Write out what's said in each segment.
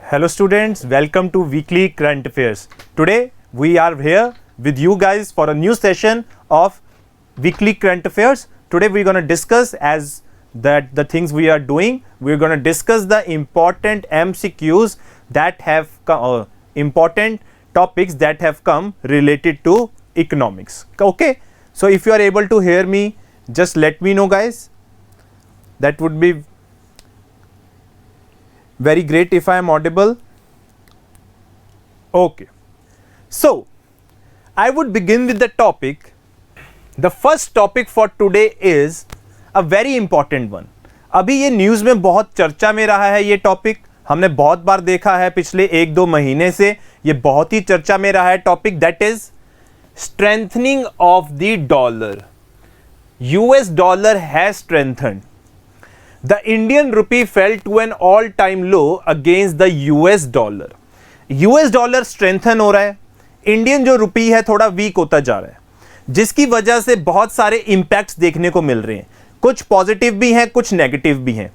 Hello students, welcome to Weekly Current Affairs. Today we are here with you guys for a new session of Weekly Current Affairs. Today we're going to discuss as that the things we are doing. We're going to discuss the important MCQs that have come, important topics that have come related to economics. Okay, so if you are able to hear me, just let me know guys. That would be very great if I am audible. Okay, so I would begin with the topic. The first topic for today is a very important one. अभी ये news में बहुत चर्चा में रहा है, ये topic हमने बहुत बार देखा है पिछले 1-2 महीने से, ये बहुत ही चर्चा में रहा है topic, that is strengthening of the dollar. US dollar has strengthened. The Indian rupee fell to an all-time low against the US dollar. US dollar strengthen हो रहा है, इंडियन जो रुपी है थोड़ा वीक होता जा रहा है, जिसकी वजह से बहुत सारे इंपैक्ट्स देखने को मिल रहे हैं. कुछ पॉजिटिव भी हैं, कुछ नेगेटिव भी हैं.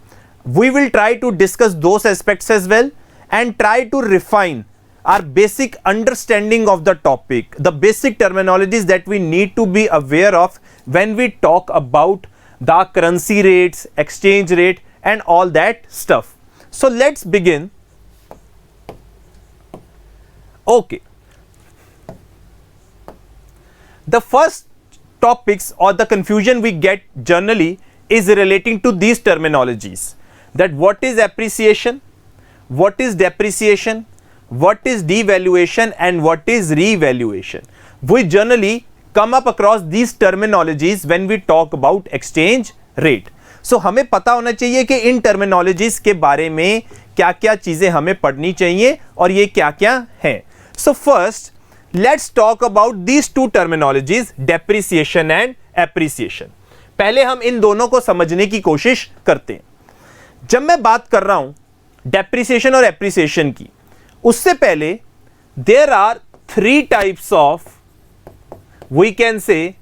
We will try to discuss those aspects as well and try to refine our basic understanding of the topic, the basic terminologies that we need to be aware of when we talk about the currency rates, exchange rate and all that stuff. So let's begin. Okay. The first topics or the confusion we get generally is relating to these terminologies, that what is appreciation, what is depreciation, what is devaluation and what is revaluation. We generally come up across these terminologies when we talk about exchange rate. So हमें पता होना चाहिए कि इन terminologies के बारे में क्या क्या चीजें हमें पढ़नी चाहिए और ये क्या क्या हैं. So first let's talk about these two terminologies, depreciation and appreciation. पहले हम इन दोनों को समझने की कोशिश करते हैं. जब मैं बात कर रहा हूं depreciation और appreciation की, उससे पहले there are 3 types of, we can say,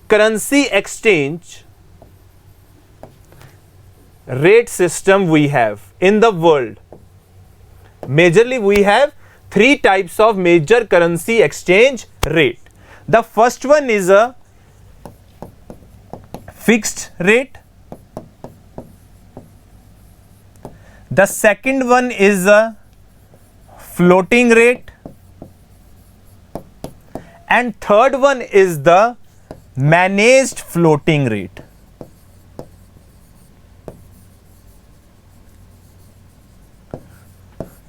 currency exchange rate system we have in the world. Majorly we have 3 types of major currency exchange rate. The first one is a fixed rate. The second one is a floating rate. And third one is the managed floating rate.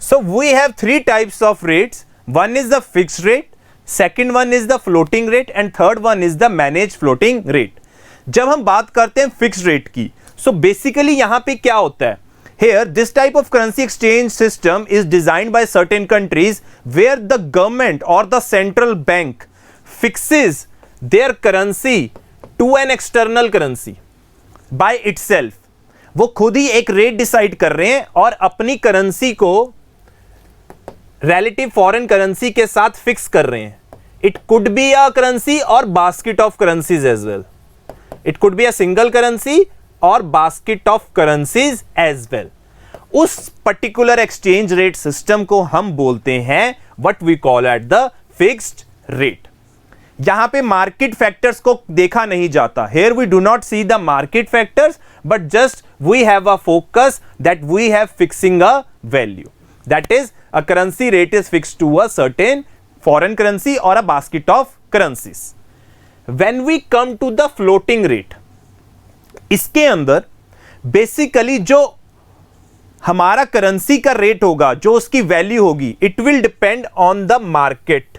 So we have 3 types of rates. One is the fixed rate, second one is the floating rate and third one is the managed floating rate. जब हम बात करते हैं fixed rate की, so basically यहाँ पे क्या होता है? Here, this type of currency exchange system is designed by certain countries where the government or the central bank fixes their currency to an external currency by itself. वो खुद ही एक rate decide कर रहे हैं और अपनी करेंसी को relative foreign currency के साथ फिक्स कर रहे हैं. It could be a currency or basket of currencies as well. It could be a single currency or basket of currencies as well. उस particular exchange rate system को हम बोलते हैं what we call at the fixed rate. यहां पे market factors को देखा नहीं जाता. Here we do not see the market factors, but just we have a focus that we have fixing a value. That is, a currency rate is fixed to a certain foreign currency or a basket of currencies. When we come to the floating rate, इसके अंदर basically जो हमारा currency का rate होगा, जो उसकी value होगी, it will depend on the market.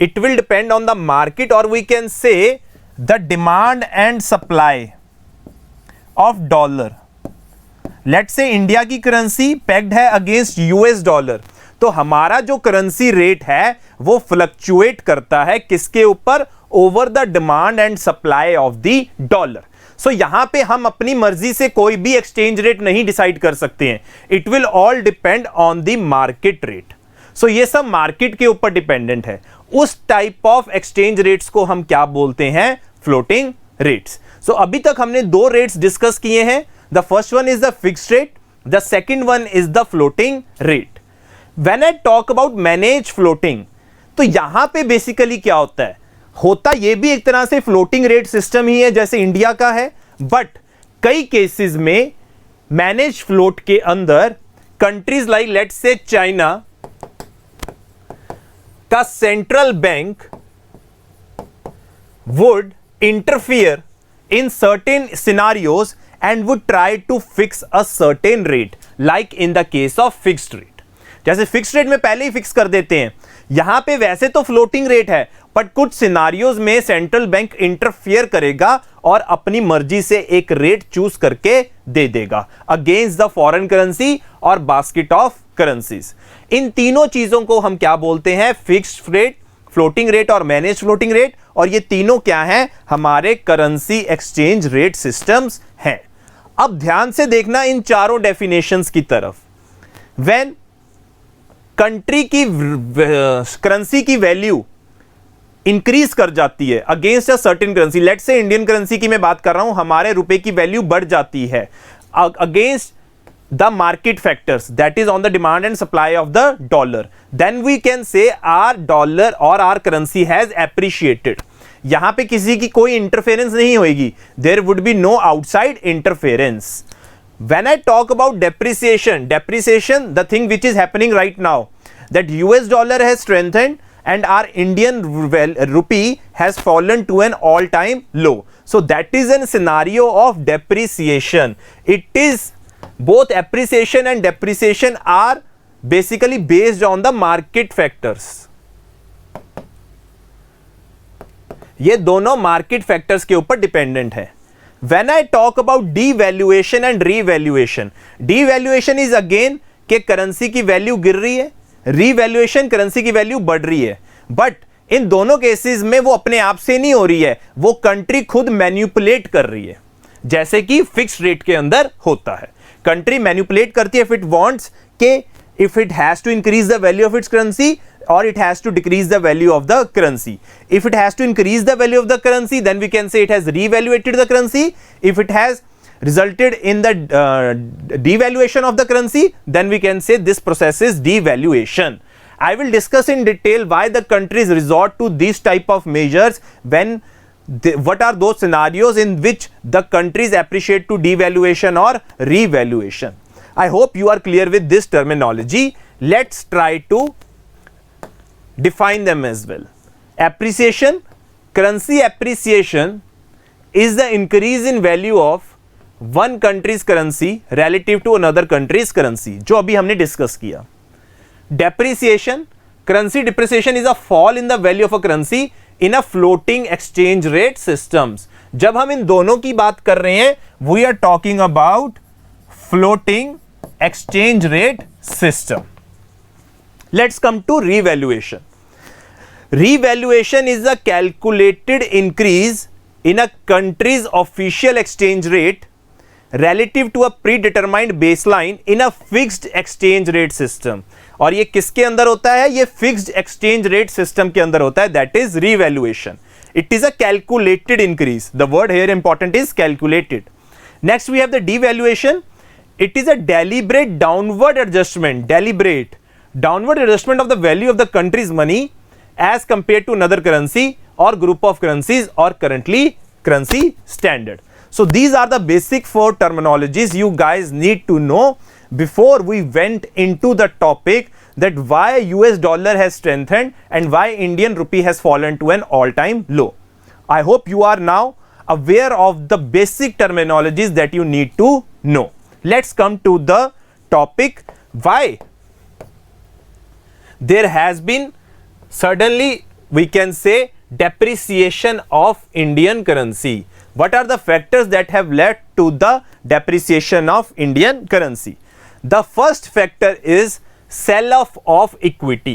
It will depend on the market और we can say the demand and supply of dollar. Let's say India की करेंसी पेग्ड है अगेंस्ट यूएस डॉलर, तो हमारा जो करेंसी रेट है वो fluctuate करता है किसके ऊपर? Over the demand and supply of the dollar. So यहां पे हम अपनी मर्जी से कोई भी एक्सचेंज रेट नहीं डिसाइड कर सकते हैं. It will all depend on the market rate. So ये सब मार्केट के ऊपर डिपेंडेंट है. उस टाइप ऑफ एक्सचेंज रेट्स को हम क्या बोलते हैं? Floating rates. सो अभी तक हमने 2 रेट्स डिस्कस किए हैं. The first one is the fixed rate, The second one is the floating rate. When I talk about manage floating, तो यहां पे बेसिकली क्या होता ये भी एक तरह से फ्लोटिंग रेट सिस्टम ही है जैसे इंडिया का है, बट कई केसेस में मैनेज फ्लोट के अंदर countries like let's say China का central bank would interfere in certain scenarios and would try to fix a certain rate like in the case of fixed rate. जैसे fixed rate में पहले ही fix कर देते हैं, यहां पे वैसे तो फ्लोटिंग रेट है बट कुछ सिनारियोज में सेंट्रल बैंक इंटरफियर करेगा और अपनी मर्जी से एक रेट चूज करके दे देगा अगेंस्ट द फॉरेन करेंसी और बास्केट ऑफ करेंसीज. इन तीनों चीजों को हम क्या बोलते हैं? फिक्स्ड रेट, फ्लोटिंग रेट और मैनेज फ्लोटिंग रेट. और ये तीनों क्या हैं? हमारे करेंसी एक्सचेंज रेट सिस्टम्स हैं. अब ध्यान से देखना इन चारों डेफिनेशंस की तरफ. व्हेन कंट्री की करेंसी की वैल्यू इंक्रीज कर जाती है against a certain currency, let's say Indian currency की मैं बात कर रहा हूं, हमारे रुपए की वैल्यू बढ़ जाती है against the market factors, that is on the demand and supply of the dollar, then we can say our dollar or our currency has appreciated. यहां पे किसी की कोई इंटरफेरेंस नहीं होगी, there would be no outside interference. When I talk about depreciation, the thing which is happening right now, that US dollar has strengthened and our Indian rupee has fallen to an all-time low. So that is a scenario of depreciation. It is both appreciation and depreciation are basically based on the market factors. ये दोनों market factors के ऊपर dependent है. When I talk about devaluation and revaluation, devaluation is again कि currency की value गिर रही है, revaluation करेंसी की वैल्यू बढ़ रही है. बट इन दोनों केसेस में वो अपने आप से नहीं हो रही है, वो कंट्री खुद मैनिपुलेट कर रही है, जैसे कि फिक्स्ड रेट के अंदर होता है. कंट्री मैनिपुलेट करती है if it wants के if it has to increase the value of its currency or it has to decrease the value of the currency. If it has to increase the value of the currency, then we can say it has revaluated the currency. If it has resulted in the devaluation of the currency, then we can say this process is devaluation. I will discuss in detail why the countries resort to these type of measures when what are those scenarios in which the countries appreciate to devaluation or revaluation. I hope you are clear with this terminology. Let's try to define them as well. Appreciation, currency appreciation is the increase in value of one country's currency relative to another country's currency, जो अभी हमने discuss किया. Depreciation, currency depreciation is a fall in the value of a currency in a floating exchange rate systems. जब हम इन दोनों की बात कर रहे हैं, we are talking about floating exchange rate system. Let's come to revaluation. Revaluation is a calculated increase in a country's official exchange rate relative to a predetermined baseline in a fixed exchange rate system. और ये किसके अंदर होता है? ये fixed exchange rate system के अंदर होता है, that is revaluation. It is a calculated increase. The word here important is calculated. Next we have the devaluation. It is a deliberate downward adjustment, deliberate downward adjustment of the value of the country's money as compare to another currency or group of currencies or currently currency standard. So these are the basic 4 terminologies you guys need to know before we went into the topic that why US dollar has strengthened and why Indian rupee has fallen to an all-time low. I hope you are now aware of the basic terminologies that you need to know. Let's come to the topic why there has been suddenly, we can say, depreciation of Indian currency. What are the factors that have led to the depreciation of Indian currency? The first factor is sell off of equity.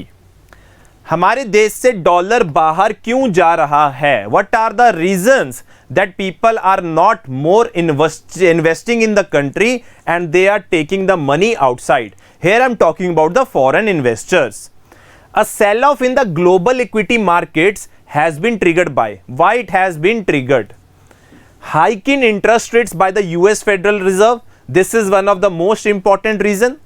हमारे देश से dollar बाहर क्यों जा रहा है? What are the reasons that people are not more investing in the country and they are taking the money outside? Here I am talking about the foreign investors. A sell off in the global equity markets has been triggered by. Why it has been triggered? Hike in interest rates by the US Federal Reserve. This is one of the most important reason.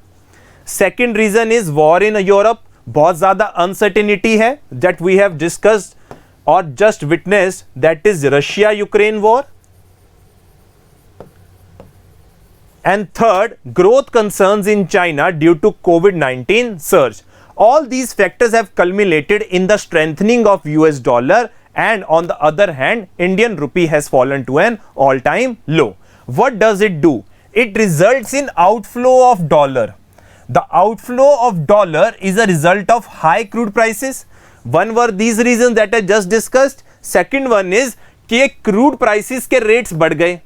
Second reason is war in Europe. बहुत ज़्यादा uncertainty है that we have discussed or just witnessed, that is Russia-Ukraine war. And third, growth concerns in China due to COVID-19 surge. All these factors have culminated in the strengthening of US dollar, and on the other hand, Indian rupee has fallen to an all-time low. What does it do? It results in outflow of dollar. The outflow of dollar is a result of high crude prices. One were these reasons that I just discussed. Second one is कि crude prices के rates बढ़ गए.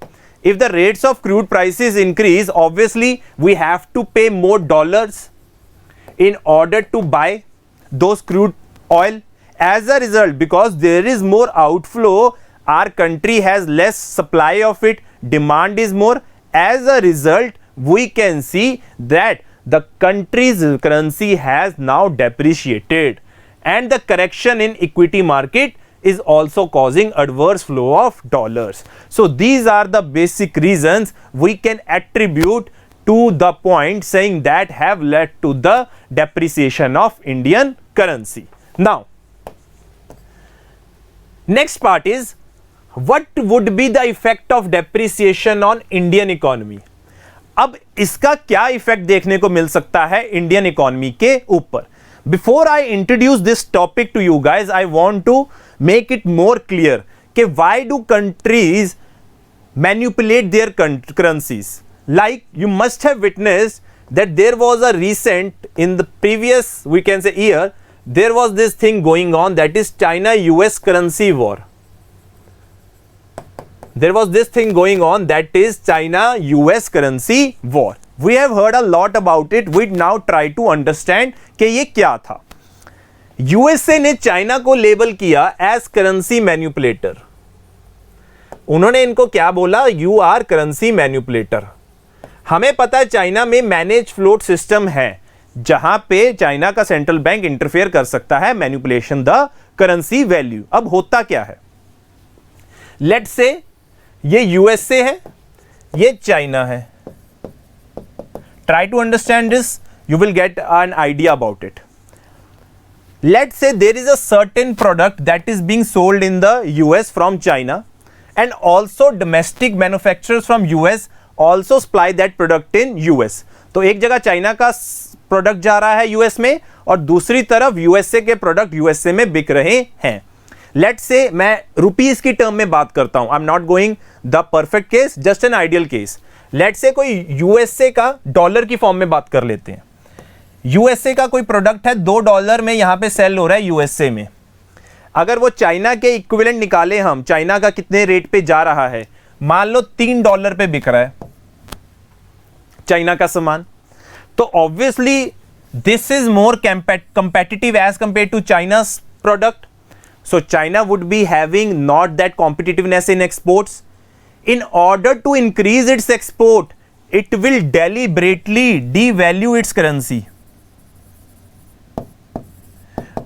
If the rates of crude prices increase, obviously we have to pay more dollars in order to buy those crude oil. As a result, because there is more outflow, our country has less supply of it, demand is more. As a result, we can see that the country's currency has now depreciated, and the correction in equity market is also causing adverse flow of dollars. So these are the basic reasons we can attribute to the point saying that have led to the depreciation of Indian currency. Now, next part is what would be the effect of depreciation on Indian economy. अब इसका क्या effect देखने को मिल सकता है Indian economy के ऊपर. Before I introduce this topic to you guys, I want to make it more clear कि why do countries manipulate their currencies. Like you must have witnessed that there was a recent in the previous we can say year, there was this thing going on, that is China US currency war. There was this thing going on, that is China-US currency war. We have heard a lot about it. We now try to understand कि ये क्या था. USA ने China को label किया as currency manipulator. उन्होंने इनको क्या बोला? You are currency manipulator. हमें पता है चाइना में मैनेज फ्लोट सिस्टम है जहां पे चाइना का सेंट्रल बैंक इंटरफेयर कर सकता है मैनिपुलेशन द करेंसी वैल्यू. अब होता क्या है? लेट्स से ये यूएसए है, ये चाइना है. Try to understand this, you will get an idea about it. Let's say there is a certain product that is being sold in the US from China, and also domestic manufacturers from US also supply that product in US. तो एक जगह China का product जा रहा है US में, और दूसरी तरफ यूएसए के प्रोडक्ट यूएसए में बिक रहे हैं. लेट्स से मैं रुपीस की टर्म में बात करता हूं. I am not going the perfect case, just an ideal case. Let's say कोई यूएसए का डॉलर की फॉर्म में बात कर लेते हैं. यूएसए का कोई प्रोडक्ट है $2 में यहां पे सेल हो रहा है यूएसए में. अगर वो चाइना के इक्विवेलेंट निकाले हम, चाइना का कितने रेट पे जा रहा है, मान लो $3 पे बिक रहा है चाइना का सामान, तो obviously this is more competitive as compared to China's product. So China would be having not that competitiveness in exports. In order to increase its export, it will deliberately devalue its currency.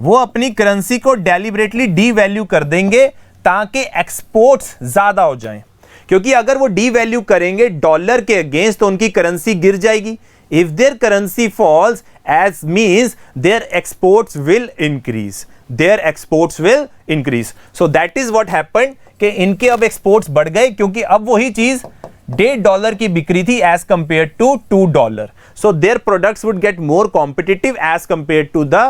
वो अपनी currency को deliberately devalue कर देंगे ताकि exports ज्यादा हो जाएं. क्योंकि अगर वो devalue करेंगे डॉलर के अगेंस्ट तो उनकी करेंसी गिर जाएगी. If their currency falls, as means their exports will increase. Their exports will increase. So that is what happened कि इनके अब एक्सपोर्ट्स बढ़ गए क्योंकि अब वही चीज $1.5 की बिक्री थी as compared to $2. So their products would get more competitive as compared to the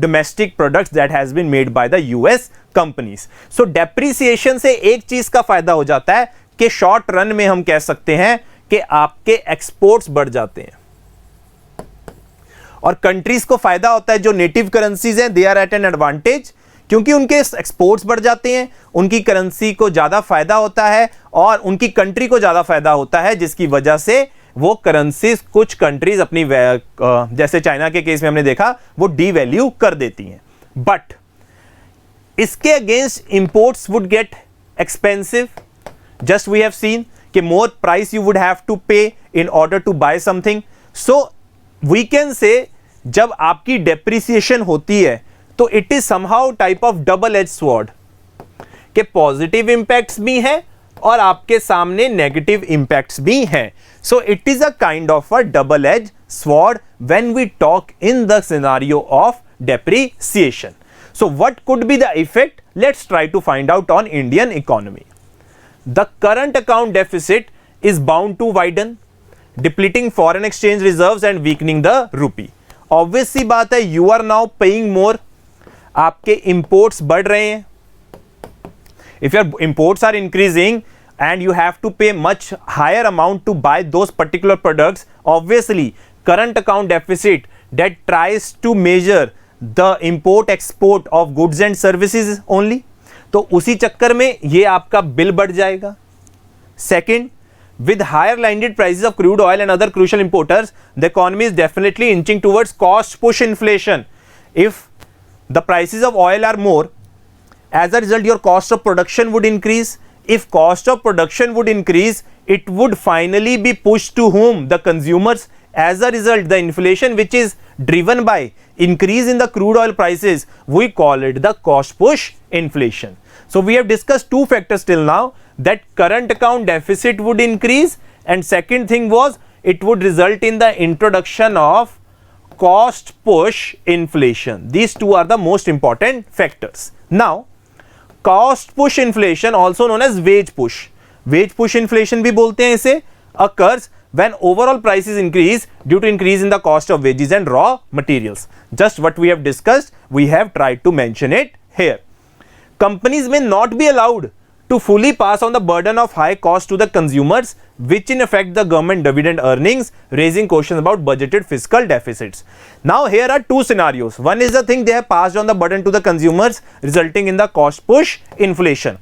domestic products that has been made by the US companies. So depreciation से एक चीज का फायदा हो जाता है कि शॉर्ट रन में हम कह सकते हैं कि आपके एक्सपोर्ट्स बढ़ जाते हैं, और कंट्रीज को फायदा होता है जो नेटिव करेंसीज हैं, they are at an advantage क्योंकि उनके एक्सपोर्ट्स बढ़ जाते हैं, उनकी करेंसी को ज्यादा फायदा होता है और उनकी कंट्री को ज्यादा फायदा होता है, जिसकी वजह से वो करेंसीज कुछ कंट्रीज अपनी जैसे चाइना के केस में हमने देखा वो डीवैल्यू कर देती हैं. बट इसके against imports would get expensive. Just we have seen कि more price you would have to pay in order to buy something. So we can say जब आपकी डेप्रिसिएशन होती है तो it is somehow type of double edge sword के positive impacts भी हैं और आपके सामने नेगेटिव इंपैक्ट्स भी हैं. So it is a kind of a double edge sword when we talk in the scenario of depreciation. So what could be the effect? Let's try to find out on Indian economy. The current account deficit is bound to widen, depleting foreign exchange reserves and weakening the rupee. Obvious सी बात है, you are now paying more, आपके imports बढ़ रहे हैं. If your imports are increasing and you have to pay much higher amount to buy those particular products, obviously current account deficit that tries to measure the import export of goods and services only, तो उसी चक्कर में ये आपका bill बढ़ जाएगा. Second, with higher landed prices of crude oil and other crucial importers, the economy is definitely inching towards cost push inflation. If the prices of oil are more, as a result your cost of production would increase. If cost of production would increase, it would finally be pushed to whom? The consumers. As a result, the inflation which is driven by increase in the crude oil prices, we call it the cost push inflation. So we have discussed two factors till now, that current account deficit would increase, and second thing was it would result in the introduction of cost push inflation. These two are the most important factors. Now cost push inflation, also known as wage push inflation भी बोलते हैं इसे, occurs when overall prices increase due to increase in the cost of wages and raw materials. Just what we have discussed, we have tried to mention it here. Companies may not be allowed to fully pass on the burden of high cost to the consumers, which in effect the government dividend earnings, raising questions about budgeted fiscal deficits. Now here are two scenarios. One is the thing they have passed on the burden to the consumers, resulting in the cost push inflation.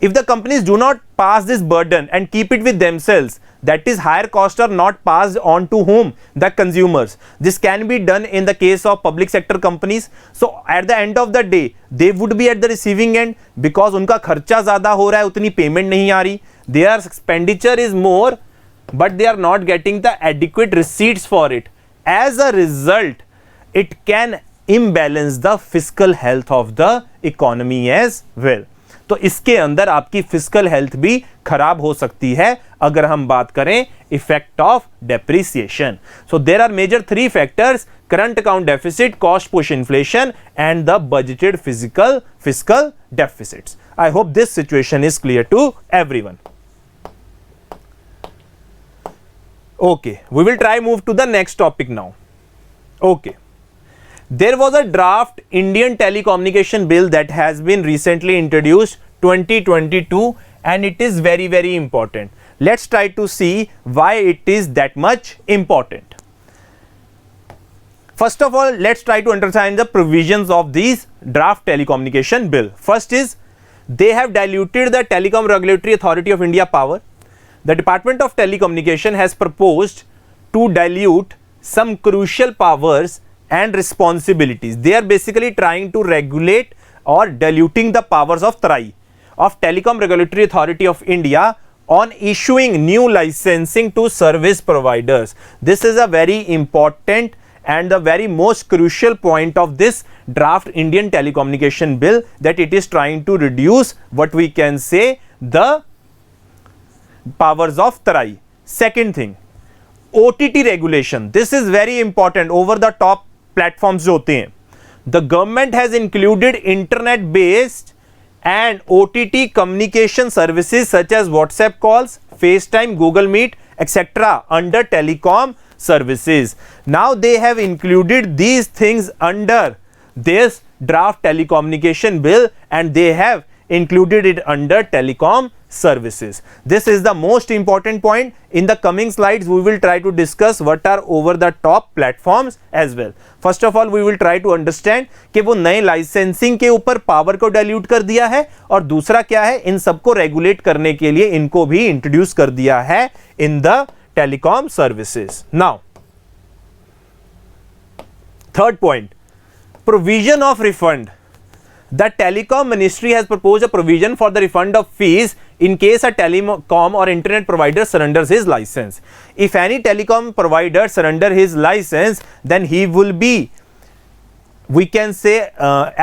If the companies do not pass this burden and keep it with themselves, that is, higher costs are not passed on to whom? The consumers. This can be done in the case of public sector companies. So at the end of the day, they would be at the receiving end because उनका खर्चा ज़्यादा हो रहा है, उतनी payment नहीं आ रही. Their expenditure is more, but they are not getting the adequate receipts for it. As a result, it can imbalance the fiscal health of the economy as well. तो इसके अंदर आपकी फिस्कल हेल्थ भी खराब हो सकती है अगर हम बात करें effect of depreciation. So there are major three factors: current account deficit, cost push inflation and the budgeted fiscal deficits. I hope this situation is clear to everyone. Okay, we will try move to the next topic now. Okay. There was a draft Indian telecommunication bill that has been recently introduced 2022, and it is very, very important. Let's try to see why it is that much important. First of all, let's try to understand the provisions of this draft telecommunication bill. First is, they have diluted the Telecom Regulatory Authority of India power. The Department of Telecommunication has proposed to dilute some crucial powers and responsibilities. They are basically trying to regulate or diluting the powers of TRAI, of Telecom Regulatory Authority of India, on issuing new licensing to service providers. This is a very important and the very most crucial point of this draft Indian telecommunication bill, that it is trying to reduce what we can say the powers of TRAI. Second thing, OTT regulation. This is very important. Over the top platforms जो होते हैं, the government has included internet based and OTT communication services such as WhatsApp calls, FaceTime, Google Meet, etc. under telecom services. Now they have included these things under this draft telecommunication bill, and they have included it under telecom services. This is the most important point. In the coming slides, we will try to discuss what are over the top platforms as well. First of all, we will try to understand कि वो नए licensing के ऊपर power को dilute कर दिया है, और दूसरा क्या है, इन सबको रेगुलेट करने के लिए इनको भी इंट्रोड्यूस कर दिया है in the telecom services. Now third point, provision of refund. The Telecom Ministry has proposed a provision for the refund of fees in case a telecom or internet provider surrenders his license. If any telecom provider surrender his license, then he will be, we can say,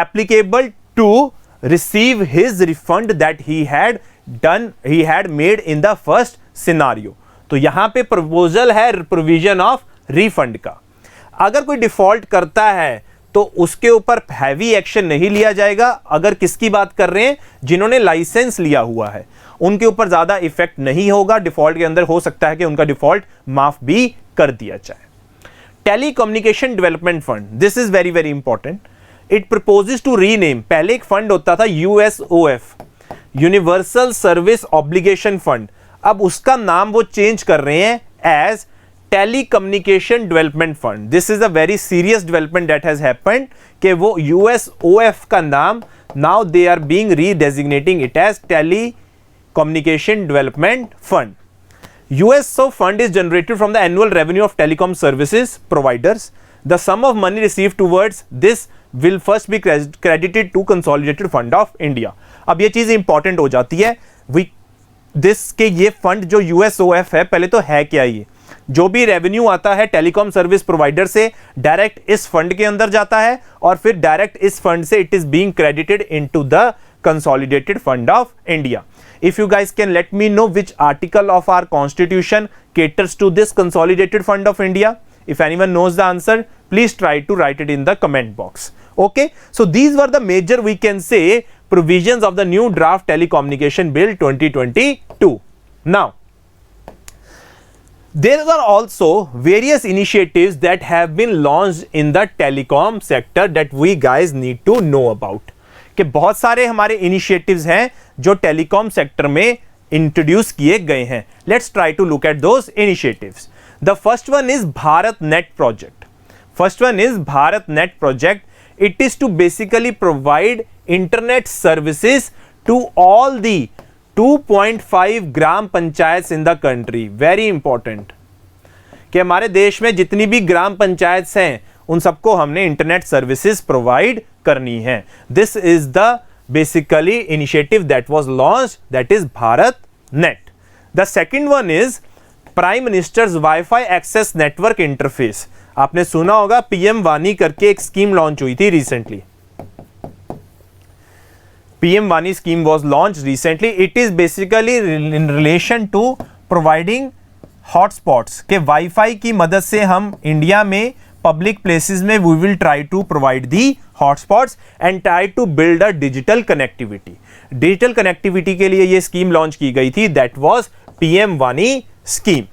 applicable to receive his refund that he had made in the first scenario. तो यहां पे proposal है provision of refund का। अगर कोई default करता है तो उसके ऊपर हैवी एक्शन नहीं लिया जाएगा। अगर किसकी बात कर रहे हैं, जिन्होंने लाइसेंस लिया हुआ है, उनके ऊपर ज्यादा इफेक्ट नहीं होगा। डिफॉल्ट के अंदर हो सकता है कि उनका डिफॉल्ट माफ भी कर दिया जाए। Telecommunication development fund, this is very very important. It proposes to rename, पहले एक फंड होता था USOF, universal service obligation fund, अब उसका नाम वो चेंज कर रहे हैं as telecommunication development fund. This is a very serious development that has happened कि वो यूएसओएफ का नाम now they are being redesignating it as telecommunication development fund. USO fund is generated from the annual revenue of telecom services providers. The sum of money received towards this will first be credited to Consolidated Fund of India. अब ये चीज important हो जाती है this के ये fund जो USOF है, पहले तो है क्या, ये जो भी रेवेन्यू आता है टेलीकॉम सर्विस प्रोवाइडर से डायरेक्ट इस फंड के अंदर जाता है और फिर डायरेक्ट इस फंड से it is being credited into the Consolidated Fund of India. If you guys can let me know which article of our constitution caters to this Consolidated Fund of India. If anyone knows the answer, please try to write it in the comment box. Okay, so these were the major, we can say, provisions of the new draft Telecommunication Bill 2022. Now, there are also various initiatives that have been launched in the telecom sector that we guys need to know about. कि बहुत सारे हमारे initiatives हैं जो telecom sector में introduce किए गए हैं। Let's try to look at those initiatives. The first one is Bharat net project. First one is Bharat net project. It is to basically provide internet services to all the 2.5 gram panchayat in the country. Very important कि हमारे देश में जितनी भी ग्राम पंचायत हैं उन सबको हमने इंटरनेट सर्विसेज प्रोवाइड करनी है। This is the basically initiative that was launched, that is Bharat net. The second one is prime minister's wifi access network interface. आपने सुना होगा पीएम वानी करके एक स्कीम लॉन्च हुई थी रिसेंटली। पीएम वानी scheme was launched recently. It is basically in relation to providing hotspots के वाईफाई की मदद से हम इंडिया में पब्लिक प्लेसेस में we will try to provide the hotspots and try to build a digital connectivity. Digital connectivity के लिए ये स्कीम लॉन्च की गई थी, दैट वाज पीएम वानी scheme.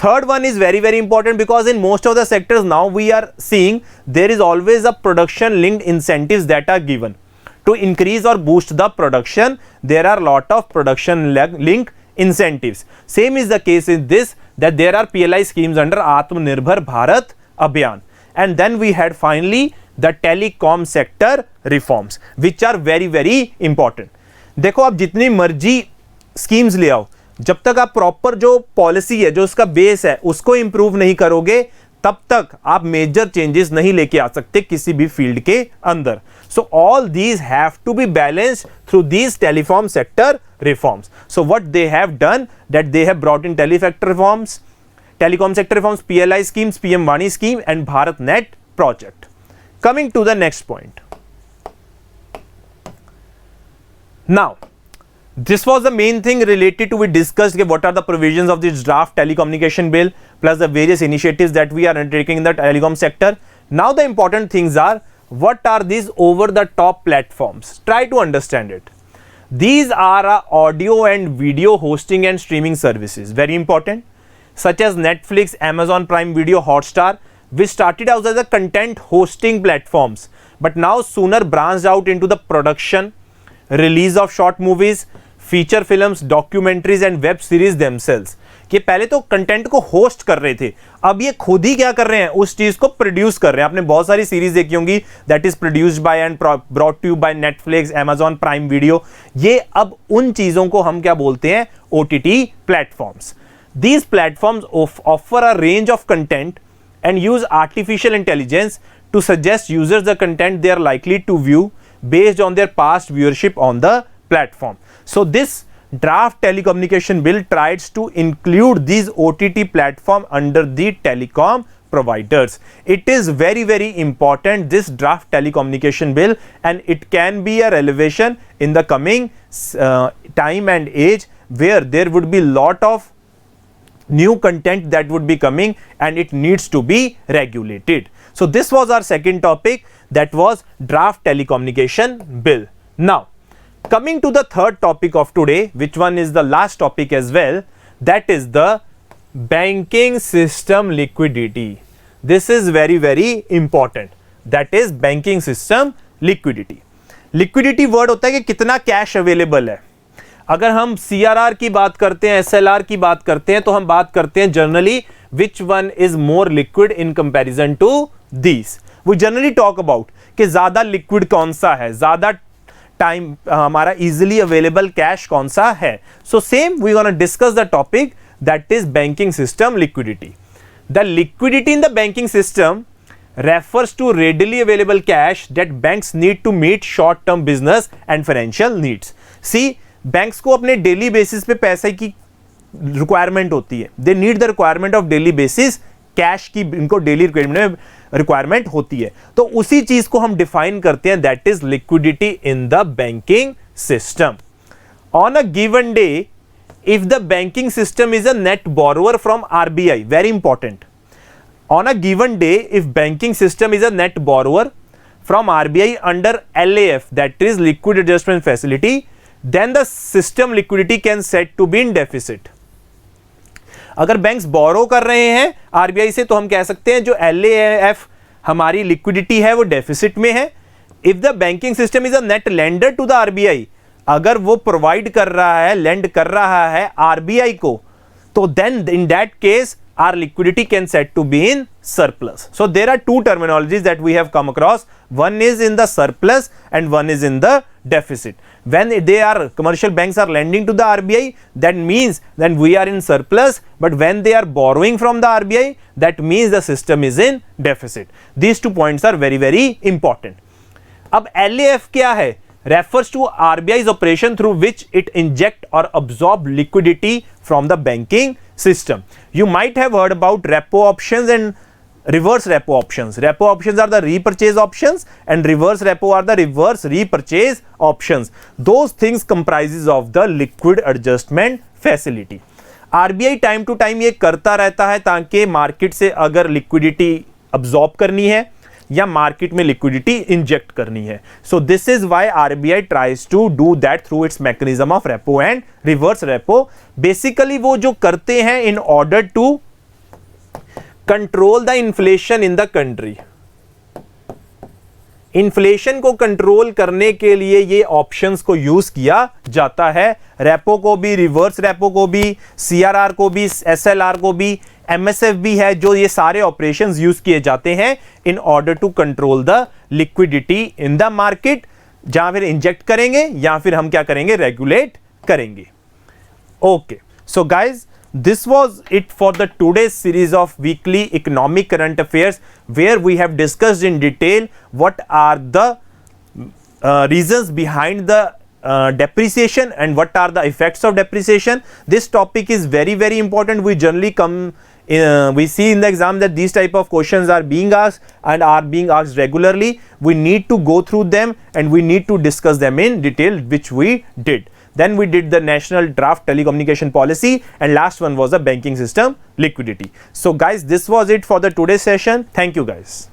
Third one is very very important because in most of the sectors now we are seeing there is always a production linked incentives that are given to increase और boost the production. There are lot of production link incentives. Same is the case in this, that there are PLI schemes under Atmanirbhar Bharat Abhiyan. And then we had finally the telecom sector reforms, which are very very important. देखो आप जितनी मर्जी schemes ले आओ, जब तक आप proper जो पॉलिसी है, जो उसका बेस है, उसको इंप्रूव नहीं करोगे, तब तक आप मेजर चेंजेस नहीं लेके आ सकते किसी भी फील्ड के अंदर. So all these have to be balanced through these telecom sector reforms. So what they have done, that they have brought in telefactor reforms, telecom sector reforms, PLI schemes, PM Vani scheme and Bharat Net project. Coming to the next point. Now, this was the main thing related to, we discussed what are the provisions of this draft telecommunication bill plus the various initiatives that we are undertaking in the telecom sector. Now the important things are, what are these over the top platforms? Try to understand it. These are audio and video hosting and streaming services, very important, such as Netflix, Amazon Prime Video, Hotstar, which started out as a content hosting platforms, but now sooner branched out into the production, release of short movies, feature films, documentaries and web series themselves. कि पहले तो content को host कर रहे थे, अब ये खुद ही क्या कर रहे हैं, उस चीज को प्रोड्यूस कर रहे हैं. आपने बहुत सारी सीरीज देखी होंगी that is produced by and brought to you by Netflix, Amazon prime video. ये अब उन चीजों को हम क्या बोलते हैं, OTT platforms. These platforms offer a range of content and use artificial intelligence to suggest users the content they are likely to view based on their past viewership on the platform. So this draft telecommunication bill tries to include these OTT platform under the telecom providers. It is very very important, this draft telecommunication bill, and it can be a revelation in the coming time and age, where there would be lot of new content that would be coming and it needs to be regulated. So this was our second topic, that was draft telecommunication bill. Now coming to the third topic of today, which one is the last topic as well, that is the banking system liquidity. This is very very important, that is banking system liquidity. Liquidity word होता है कि कितना cash available है. अगर हम CRR की बात करते हैं, SLR की बात करते हैं, तो हम बात करते हैं generally which one is more liquid in comparison to these. We generally talk about कि ज़्यादा लिक्विड कौन सा है, ज़्यादा टाइम हमारा इजीली अवेलेबल कैश कौन सा है. So same we gonna discuss the topic, that is banking system liquidity. The liquidity in the banking system refers to readily available cash that banks need to meet short term business and financial needs. See, banks को अपने daily basis पे पैसे की requirement होती है. They need the requirement of daily basis cash की, इनको daily requirement होती है. तो उसी चीज को हम डिफाइन करते हैं, that is liquidity in the banking system. On a given day, if the banking system is a net borrower from RBI, very important. On a given day, if banking system is a net borrower from RBI under LAF, that is liquid adjustment facility, then the system liquidity can said to be in deficit. अगर banks बोरो कर रहे हैं RBI से, तो हम कह सकते हैं जो LAF हमारी लिक्विडिटी है वो डेफिसिट में है. If the banking system is a net lender to the RBI, अगर वो प्रोवाइड कर रहा है, लेंड कर रहा है आरबीआई को, तो then in that case our liquidity can said to be in surplus. So there are two terminologies that we have come across. One is in the surplus and one is in the deficit. When they are commercial banks are lending to the RBI, that means then we are in surplus, but when they are borrowing from the RBI, that means the system is in deficit. These 2 points are very very important. अब LAF क्या है? Refers to RBI's operation through which it inject or absorb liquidity from the banking system. You might have heard about repo options and reverse repo options. Repo options are the repurchase options and reverse repo are the reverse repurchase options. Those things comprises of the liquid adjustment facility. RBI time to time ये करता रहता है ताकि market से अगर liquidity absorb करनी है या मार्केट में लिक्विडिटी इंजेक्ट करनी है. So this is why RBI tries to do that through its mechanism of repo and reverse repo. Basically वो जो करते हैं in order to control the inflation in the country. Inflation को control करने के लिए ये ऑप्शंस को यूज किया जाता है. रेपो को भी, रिवर्स रेपो को भी, सीआरआर को भी, एसएलआर को भी, एमएसएफ भी है, जो ये सारे ऑपरेशंस यूज किए जाते हैं in order to control the liquidity in the market. जहां फिर इंजेक्ट करेंगे या फिर हम क्या करेंगे, रेगुलेट करेंगे. Okay, so guys, this was it for the today's series of weekly economic current affairs, where we have discussed in detail what are the reasons behind the depreciation and what are the effects of depreciation. This topic is very very important. We generally we see in the exam that these type of questions are being asked and are being asked regularly. We need to go through them and we need to discuss them in detail, which we did. Then we did the national draft telecommunication policy, and last one was the banking system liquidity. So guys, this was it for the today's session. Thank you guys.